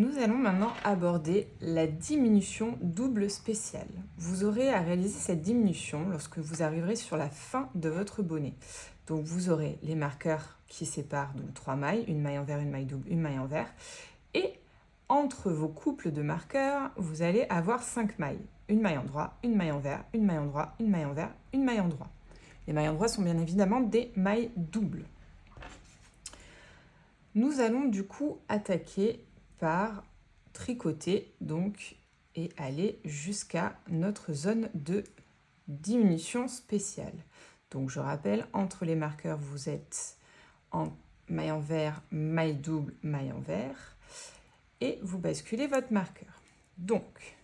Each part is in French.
Nous allons maintenant aborder la diminution double spéciale. Vous aurez à réaliser cette diminution lorsque vous arriverez sur la fin de votre bonnet. Donc vous aurez les marqueurs qui séparent donc 3 mailles, une maille envers, une maille double, une maille envers. Et entre vos couples de marqueurs, vous allez avoir 5 mailles. Une maille endroit, une maille envers, une maille endroit, une maille envers, une maille endroit. Les mailles endroits sont bien évidemment des mailles doubles. Nous allons du coup attaquer par tricoter donc et aller jusqu'à notre zone de diminution spéciale. Donc je rappelle, entre les marqueurs, vous êtes en maille envers, maille double, maille envers et vous basculez votre marqueur. Donc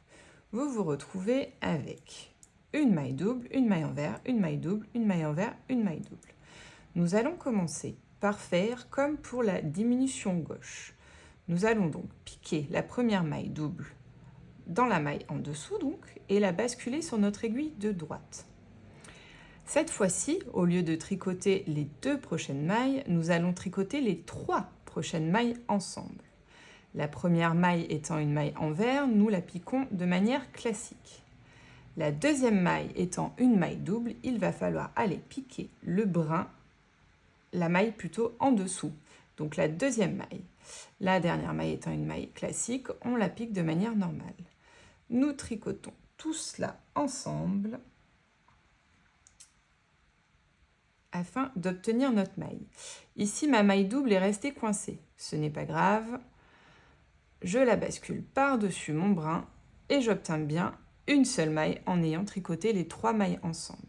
vous vous retrouvez avec une maille double, une maille envers, une maille double, une maille envers, une maille double. Nous allons commencer par faire comme pour la diminution gauche. Nous allons donc piquer la première maille double dans la maille en dessous donc et la basculer sur notre aiguille de droite. Cette fois-ci, au lieu de tricoter les 2 prochaines mailles, nous allons tricoter les 3 prochaines mailles ensemble. La première maille étant une maille envers, nous la piquons de manière classique. La deuxième maille étant une maille double, il va falloir aller piquer le brin, la maille plutôt en dessous, donc la deuxième maille. La dernière maille étant une maille classique, on la pique de manière normale. Nous tricotons tout cela ensemble afin d'obtenir notre maille. Ici, ma maille double est restée coincée. Ce n'est pas grave. Je la bascule par-dessus mon brin et j'obtiens bien une seule maille en ayant tricoté les 3 mailles ensemble.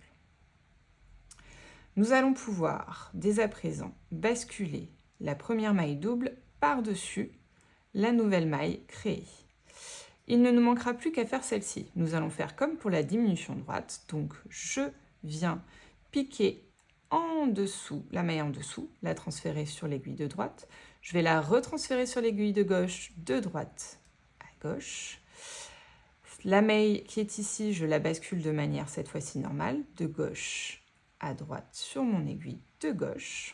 Nous allons pouvoir, dès à présent, basculer la première maille double par-dessus la nouvelle maille créée. Il ne nous manquera plus qu'à faire celle-ci. Nous allons faire comme pour la diminution droite. Donc, je viens piquer en dessous, la maille en dessous, la transférer sur l'aiguille de droite. Je vais la retransférer sur l'aiguille de gauche, de droite à gauche. La maille qui est ici, je la bascule de manière cette fois-ci normale, de gauche à droite sur mon aiguille de gauche.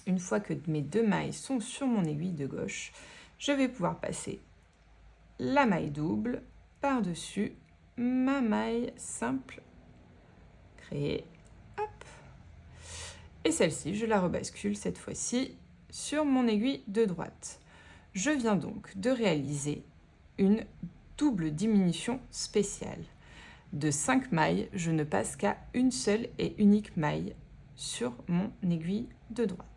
Une fois que mes 2 mailles sont sur mon aiguille de gauche, je vais pouvoir passer la maille double par-dessus ma maille simple créée. Hop. Et celle-ci, je la rebascule cette fois-ci sur mon aiguille de droite. Je viens donc de réaliser une double diminution spéciale. De 5 mailles, je ne passe qu'à une seule et unique maille sur mon aiguille de droite.